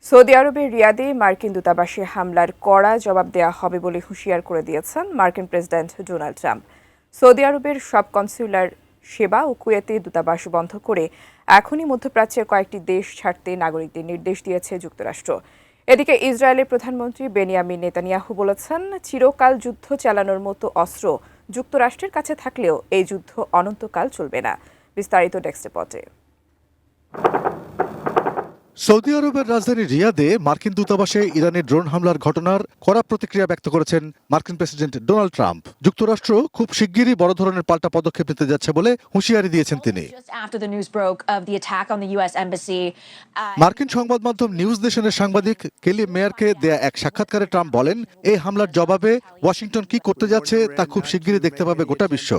Saudi আরবের রিয়াদে মার্কিন দূতাবাসে হামলার কড়া জবাব দেওয়া হবে বলে হুঁশিয়ার করে দিয়েছেন মার্কিন প্রেসিডেন্ট ডোনাল্ড ট্রাম্প। সৌদি আরবের সব কনস্যুলার সেবা ও কুয়েতে দূতাবাস বন্ধ করে এখনই মধ্যপ্রাচ্যের কয়েকটি দেশ ছাড়তে নাগরিকদের নির্দেশ দিয়েছে যুক্তরাষ্ট্র। এদিকে ইসরায়েলের প্রধানমন্ত্রী বেনিয়ামিন নেতানিয়াহু বলেছেন, চিরকাল যুদ্ধ চালানোর মতো অস্ত্র যুক্তরাষ্ট্রের কাছে থাকলেও এই যুদ্ধ অনন্তকাল চলবে না। বিস্তারিত ডেস্ক রিপোর্টে। সৌদি আরবের রাজধানী রিয়াদে মার্কিন দূতাবাসে ইরানের ড্রোন হামলার ঘটনার কড়া প্রতিক্রিয়া ব্যক্ত করেছেন মার্কিন প্রেসিডেন্ট ডোনাল্ড ট্রাম্প। যুক্তরাষ্ট্র খুব শিগগিরই বড় ধরনের পাল্টা পদক্ষেপ নিতে যাচ্ছে বলে হুঁশিয়ারি দিয়েছেন তিনি। মার্কিন সংবাদ মাধ্যম নিউজ নেশনের সাংবাদিক কেলি মেয়ারকে দেয়া এক সাক্ষাৎকারে ট্রাম্প বলেন, এই হামলার জবাবে ওয়াশিংটন কি করতে যাচ্ছে তা খুব শিগগিরই দেখতে পাবে গোটা বিশ্ব।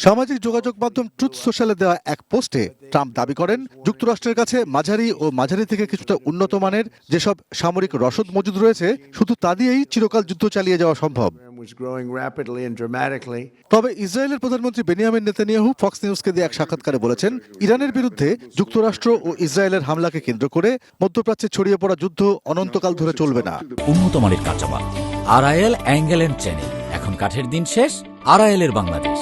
সামাজিক যোগাযোগ মাধ্যম ট্রুথ সোশ্যালে দেওয়া এক পোস্টে ট্রাম্প দাবি করেন, যুক্তরাষ্ট্রের কাছে মাঝারি ও মাঝারি থেকে কিছুটা উন্নত মানের যেসব সামরিক রসদ মজুদ রয়েছে, শুধু তা দিয়েই চিরকাল যুদ্ধ চালিয়ে যাওয়া সম্ভব। তবে ইসরায়েলের প্রধানমন্ত্রী বেনিয়ামিন নেতানিয়াহু ফক্স নিউজকে দিয়ে এক সাক্ষাৎকারে বলেছেন, ইরানের বিরুদ্ধে যুক্তরাষ্ট্র ও ইসরায়েলের হামলাকে কেন্দ্র করে মধ্যপ্রাচ্যে ছড়িয়ে পড়া যুদ্ধ অনন্তকাল ধরে চলবে না। উন্নত মানের কাঁচামাল, আরআইএল অ্যাঙ্গেল এন্ড চ্যানেল। এখন কাঠের দিন শেষ, আরআইএল এর বাংলাদেশ।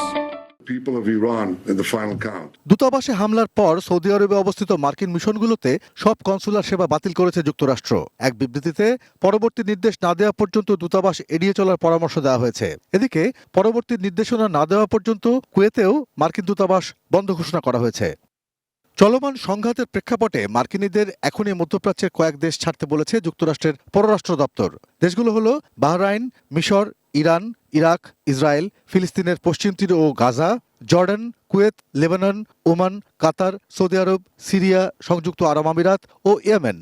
দূতাবাসে হামলার পর সৌদি আরবে অবস্থিত মার্কিন মিশনগুলোতে সব কনসুলার সেবা বাতিল করেছে যুক্তরাষ্ট্র। এক বিবৃতিতে পরবর্তী নির্দেশ না দেওয়া পর্যন্ত দূতাবাস এড়িয়ে চলার পরামর্শ দেওয়া হয়েছে। এদিকে পরবর্তী নির্দেশনা না দেওয়া পর্যন্ত কুয়েতেও মার্কিন দূতাবাস বন্ধ ঘোষণা করা হয়েছে। চলমান সংঘাতের প্রেক্ষাপটে মার্কিনীদের এখনই মধ্যপ্রাচ্যের কয়েক দেশ ছাড়তে বলেছে যুক্তরাষ্ট্রের পররাষ্ট্র দপ্তর। দেশগুলো হলো বাহরাইন, মিশর, ইরান, ইরাক, ইসরায়েল, ফিলিস্তিনের পশ্চিম তীর ও Gaza, Jordan, Kuwait, Lebanon, Oman, Qatar, Saudi Arab, Syria, সংযুক্ত আরব আমিরাত ও ইয়েমেন।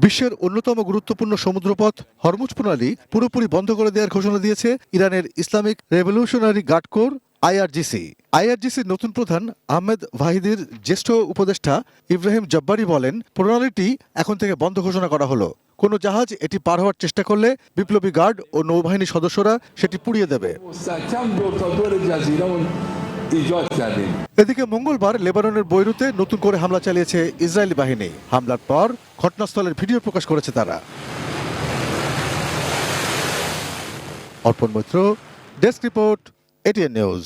বিশ্বের অন্যতম গুরুত্বপূর্ণ সমুদ্রপথ হরমুজ প্রণালী পুরোপুরি বন্ধ করে দেওয়ার ঘোষণা দিয়েছে ইরানের ইসলামিক রেভলিউশনারি গার্ড কোর আইআরজিসির নতুন প্রধান আহমেদ ভাহিদির জ্যেষ্ঠ উপদেষ্টা ইব্রাহিম জব্বারি বলেন, প্রণালীটি এখন থেকে বন্ধ ঘোষণা করা হলো। কোনো জাহাজ এটি পার হওয়ার চেষ্টা করলে বিপ্লবী গার্ড ও নৌবাহিনী সদস্যরা সেটি পুড়িয়ে দেবে। এদিকে মঙ্গলবার লেবাননের বৈরুতে নতুন করে হামলা চালিয়েছে ইসরায়েলি বাহিনী। হামলার পর ঘটনাস্থলের ভিডিও প্রকাশ করেছে তারা। Arpan Maitra, desk report, ATN news.